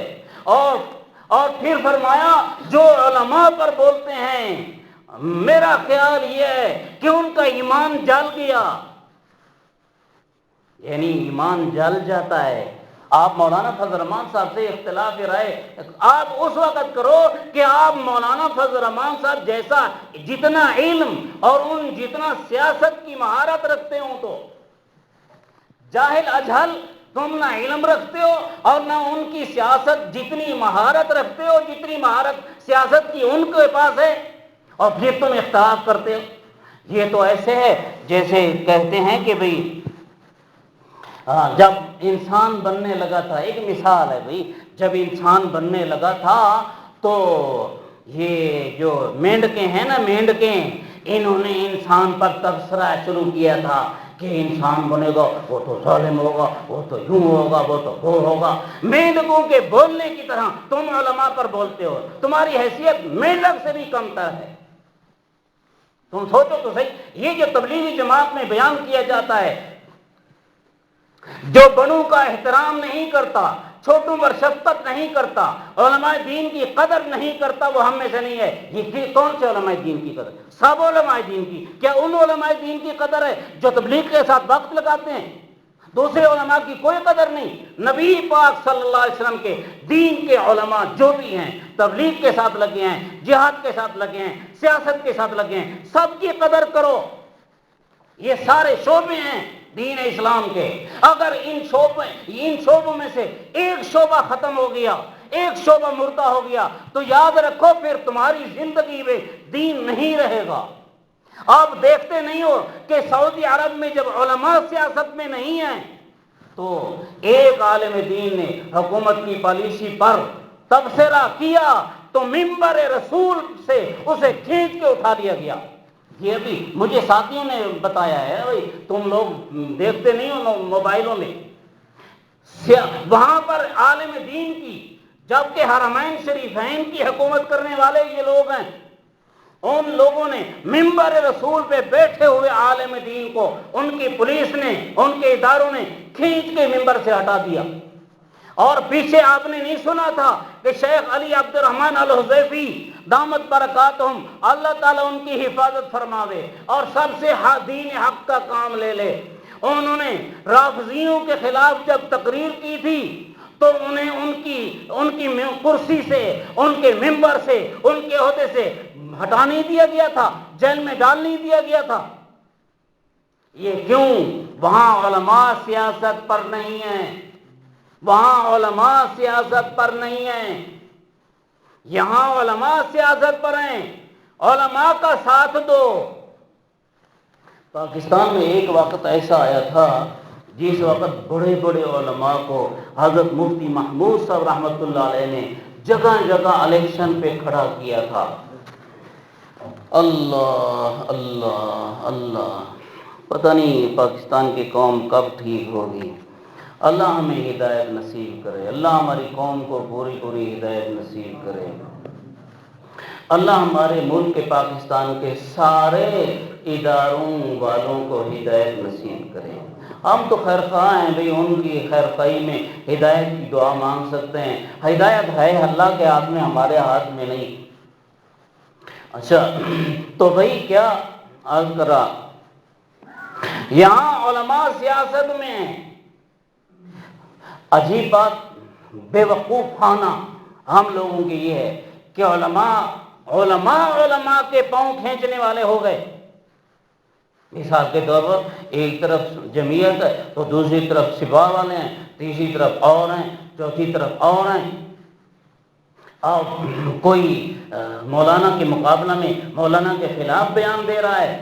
اور پھر فرمایا جو علماء پر بولتے ہیں، میرا خیال یہ ہے کہ ان کا ایمان جل گیا، یعنی ایمان جل جاتا ہے۔ آپ مولانا فضل الرحمان صاحب سے اختلاف رائے آپ اس وقت کرو کہ آپ مولانا فضل الرحمان صاحب جیسا جتنا علم اور ان جتنا سیاست کی مہارت رکھتے ہوں، تو جاہل اجہل تم نہ علم رکھتے ہو اور نہ ان کی سیاست جتنی مہارت رکھتے ہو، جتنی مہارت سیاست کی ان کے پاس ہے، اور پھر تم اختلاف کرتے ہو۔ یہ تو ایسے ہے جیسے کہتے ہیں کہ بھئی جب انسان بننے لگا تھا، ایک مثال ہے بھئی، جب انسان بننے لگا تھا تو یہ جو مینڈکیں ہیں نا، مینڈکیں، انہوں نے انسان پر تبصرہ شروع کیا تھا کہ انسان بنے گا وہ تو ظالم ہوگا، وہ تو یوں ہوگا، وہ تو وہ ہوگا۔ مینڈکوں کے بولنے کی طرح تم علماء پر بولتے ہو، تمہاری حیثیت مینڈک سے بھی کمتر ہے۔ تم سوچو تو صحیح، یہ جو تبلیغی جماعت میں بیان کیا جاتا ہے، جو بڑوں کا احترام نہیں کرتا، چھوٹوں پر شفقت نہیں کرتا، علماء دین کی قدر نہیں کرتا، وہ ہم میں سے نہیں ہے۔ یہ کون سے علماء دین کی قدر؟ سب علماء دین کی۔ کیا ان علماء دین کی قدر ہے جو تبلیغ کے ساتھ وقت لگاتے ہیں؟ دوسرے علماء کی کوئی قدر نہیں۔ نبی پاک صلی اللہ علیہ وسلم کے دین کے علماء جو بھی ہیں، تبلیغ کے ساتھ لگے ہیں، جہاد کے ساتھ لگے ہیں، سیاست کے ساتھ لگے ہیں، سب کی قدر کرو۔ یہ سارے شعبے ہیں دین اسلام کے۔ اگر ان شعبوں میں سے ایک شعبہ ختم ہو گیا، ایک شعبہ مردہ ہو گیا، تو یاد رکھو پھر تمہاری زندگی میں دین نہیں رہے گا۔ آپ دیکھتے نہیں ہو کہ سعودی عرب میں جب علماء سیاست میں نہیں ہیں تو ایک عالم دین نے حکومت کی پالیسی پر تبصرہ کیا تو ممبر رسول سے اسے کھینچ کے اٹھا لیا گیا۔ یہ بھی مجھے ساتھیوں نے بتایا ہے، بھائی تم لوگ دیکھتے نہیں ہو موبائلوں میں، وہاں پر عالم دین کی، جبکہ حرمین شریفین کی حکومت کرنے والے یہ لوگ ہیں، ان لوگوں نے ممبر رسول پہ بیٹھے ہوئے عالم دین کو ان کی پولیس نے، ان کے اداروں نے کھینچ کے ممبر سے ہٹا دیا۔ اور پیچھے آپ نے نہیں سنا تھا کہ شیخ علی عبد الرحمن الحذیفی دامت برکاتہم، اللہ تعالیٰ ان کی حفاظت فرماوے اور سب سے دین حق کا کام لے لے، انہوں نے رافضیوں کے خلاف جب تقریر کی تھی تو انہیں ان کی کرسی سے، ان کے ممبر سے، ان کے عہدے سے ہٹا نہیں دیا گیا تھا، جیل میں ڈال نہیں دیا گیا تھا۔ یہ کیوں؟ وہاں علماء سیاست پر نہیں ہیں، وہاں علماء سیاست پر نہیں ہیں، یہاں علماء سیاست پر ہیں۔ علماء کا ساتھ دو۔ پاکستان میں ایک وقت ایسا آیا تھا جس وقت بڑے بڑے علماء کو حضرت مفتی محمود صاحب رحمۃ اللہ علیہ نے جگہ جگہ الیکشن پہ کھڑا کیا تھا۔ اللہ اللہ اللہ، پتہ نہیں پاکستان کی قوم کب ٹھیک ہوگی۔ اللہ ہمیں ہدایت نصیب کرے، اللہ ہماری قوم کو پوری پوری ہدایت نصیب کرے۔ اللہ ہمارے ملک پاکستان کے سارے اداروں والوں کو ہدایت نصیب کرے۔ ہم تو خیر خواہ ہیں بھئی، ان کی خیر خواہی میں ہدایت کی دعا مانگ سکتے ہیں، ہدایت ہے اللہ کے ہاتھ میں، ہمارے ہاتھ میں نہیں۔ اچھا، تو بھئی کیا عرض کرا، یہاں علماء سیاست میں ہیں۔ عجیب بات، بے وقوف خانہ ہم لوگوں کی یہ ہے کہ علماء کے پاؤں کھینچنے والے ہو گئے۔ مثال کے طور پر ایک طرف جمعیت ہے تو دوسری طرف سپاہ والے ہیں، تیسری طرف اور ہیں، چوتھی طرف اور ہیں، اور کوئی مولانا کے مقابلہ میں مولانا کے خلاف بیان دے رہا ہے۔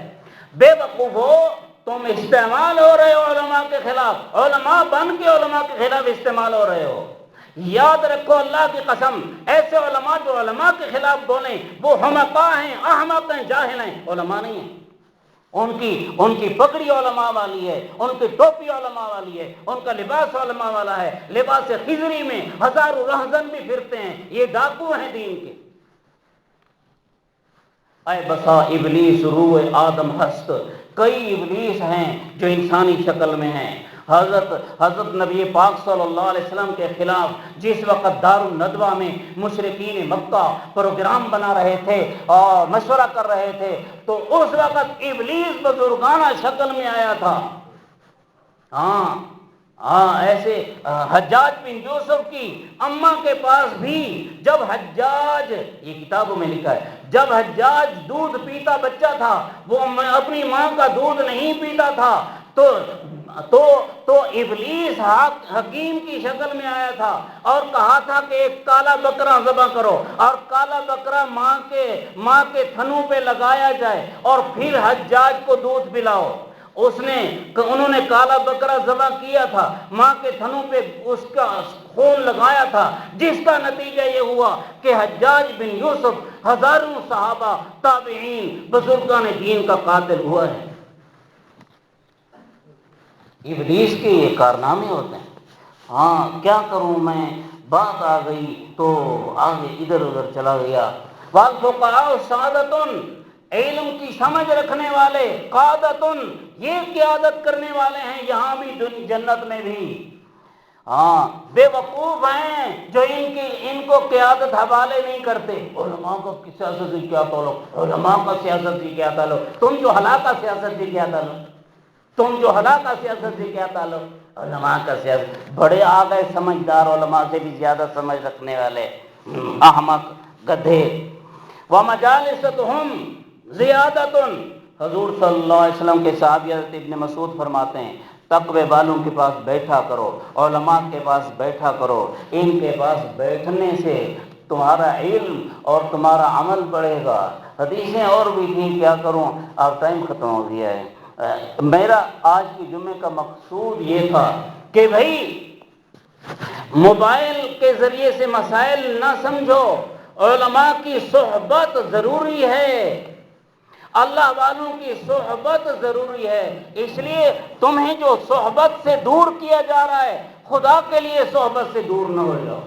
بے وقوف ہو، تم استعمال ہو رہے ہو علماء کے خلاف، علماء بن کے علماء کے خلاف استعمال ہو رہے ہو۔ یاد رکھو اللہ کی قسم، ایسے علماء جو علماء کے خلاف بولیں وہ حمقاء ہیں، احمق ہیں، جاہل ہیں، علماء نہیں ہیں۔ ان کی پگڑی علماء والی ہے، ان کی ٹوپی علماء والی ہے، ان کا لباس علماء والا ہے، لباس خضری میں ہزاروں رہزن بھی پھرتے ہیں، یہ ڈاکو ہیں دین کے۔ اے بسا ابلیس روح آدم ہست، کئی ابلیس ہیں جو انسانی شکل میں ہیں۔ حضرت نبی پاک صلی اللہ علیہ وسلم کے خلاف جس وقت دار الندوہ میں مشرکین مکہ پروگرام بنا رہے تھے اور مشورہ کر رہے تھے تو اس وقت ابلیس بزرگانہ شکل میں آیا تھا۔ ایسے حجاج بن یوسف کی اماں کے پاس بھی جب حجاج، یہ کتابوں میں لکھا ہے، جب حجاج دودھ پیتا بچہ تھا، وہ اپنی ماں کا دودھ نہیں پیتا تھا، تو ابلیس حکیم کی شکل میں آیا تھا اور کہا تھا کہ ایک کالا بکرا ذبح کرو اور کالا بکرا ماں کے تھنوں پہ لگایا جائے اور پھر حجاج کو دودھ پلاؤ۔ انہوں نے کالا بکرا ذبح کیا تھا، ماں کے تھنوں پہ اس کا خون لگایا تھا، جس کا نتیجہ یہ ہوا کہ حجاج بن یوسف ہزاروں صحابہ، تابعین، بزرگان دین کا قاتل ہوا ہے۔ ابلیس کے یہ کارنامے ہوتے ہیں۔ کیا کروں میں، بات آ گئی تو آگے ادھر ادھر چلا گیا۔ والفقہاء سعادتن، علم کی سمجھ رکھنے والے، قادتن، یہ قیادت کرنے والے ہیں یہاں بھی جنت میں بھی۔ بے وقوف ہیں جو ان کو قیادت حوالے نہیں کرتے۔ علماء کا سیاست سے کیا تعلق، علماء کا سیاست سے کیا تعلق، تم جو ہلاکا سیاست سے کیا تعلق، تم جو ہلاکا سیاست سے کیا تعلق، علماء کا سیاست۔ بڑے آ گئے سمجھدار، علماء سے بھی زیادہ سمجھ رکھنے والے، احمق، گدھے۔ ومجالستہم زیادتن، حضور صلی اللہ علیہ وسلم کے صحابی حضرت ابن مسعود فرماتے ہیں تقوی والوں کے پاس بیٹھا کرو، علماء کے پاس بیٹھا کرو، ان کے پاس بیٹھنے سے تمہارا علم اور تمہارا عمل بڑھے گا۔ حدیثیں اور بھی تھیں، کیا کروں، اب ٹائم ختم ہو گیا ہے۔ میرا آج کی جمعے کا مقصود یہ تھا کہ بھائی موبائل کے ذریعے سے مسائل نہ سمجھو، علماء کی صحبت ضروری ہے، اللہ والوں کی صحبت ضروری ہے۔ اس لیے تمہیں جو صحبت سے دور کیا جا رہا ہے، خدا کے لیے صحبت سے دور نہ ہو جاؤ۔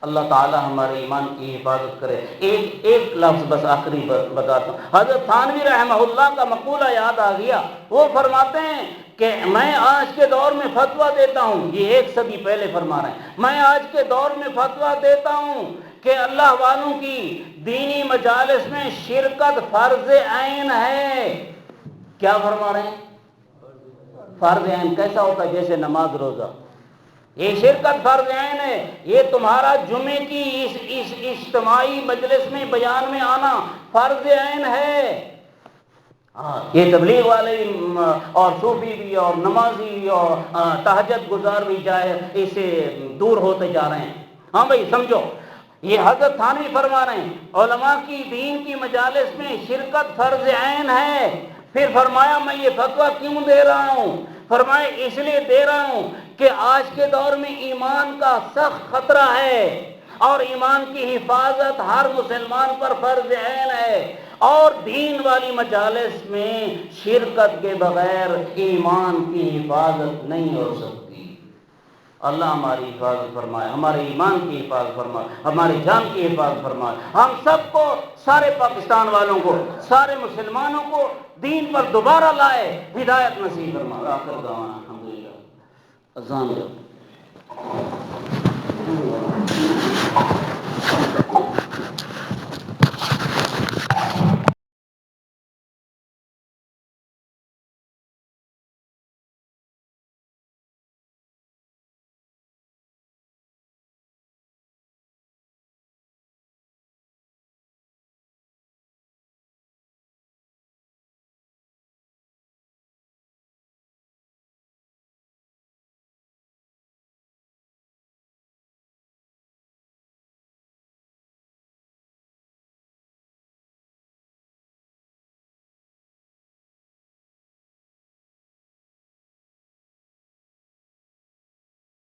اللہ تعالی ہمارے ایمان کی حفاظت کرے۔ ایک لفظ بس آخری بتاتا ہوں۔ حضرت تھانوی رحمہ اللہ کا مقولہ یاد آ گیا، وہ فرماتے ہیں کہ میں آج کے دور میں فتویٰ دیتا ہوں، یہ 1 صدی پہلے فرما رہے ہیں، میں آج کے دور میں فتویٰ دیتا ہوں کہ اللہ والوں کی دینی مجالس میں شرکت فرض عین ہے۔ کیا فرما رہے ہیں؟ فرض عین کیسا ہوتا ہے؟ جیسے نماز روزہ، یہ شرکت فرض عین ہے۔ یہ تمہارا جمعے کی اس اجتماعی مجلس میں بیان میں آنا فرض عین ہے۔ یہ تبلیغ والے اور صوفی بھی اور نمازی بھی اور تہجد گزار بھی جائے اس سے دور ہوتے جا رہے ہیں۔ ہاں بھائی سمجھو، یہ حضرت تھانوی فرما رہے ہیں علماء کی دین کی مجالس میں شرکت فرض عین ہے۔ پھر فرمایا میں یہ فتویٰ کیوں دے رہا ہوں؟ فرمایا اس لیے دے رہا ہوں کہ آج کے دور میں ایمان کا سخت خطرہ ہے اور ایمان کی حفاظت ہر مسلمان پر فرض عین ہے، اور دین والی مجالس میں شرکت کے بغیر ایمان کی حفاظت نہیں ہو سکتی۔ اللہ ہماری حفاظت فرمائے، ہمارے ایمان کی حفاظت فرمائے، ہماری جان کی حفاظت فرمائے، ہم سب کو، سارے پاکستان والوں کو، سارے مسلمانوں کو دین پر دوبارہ لائے، ہدایت نصیب فرمائے۔ آخر دعوانا الحمدللہ۔ اذان دو۔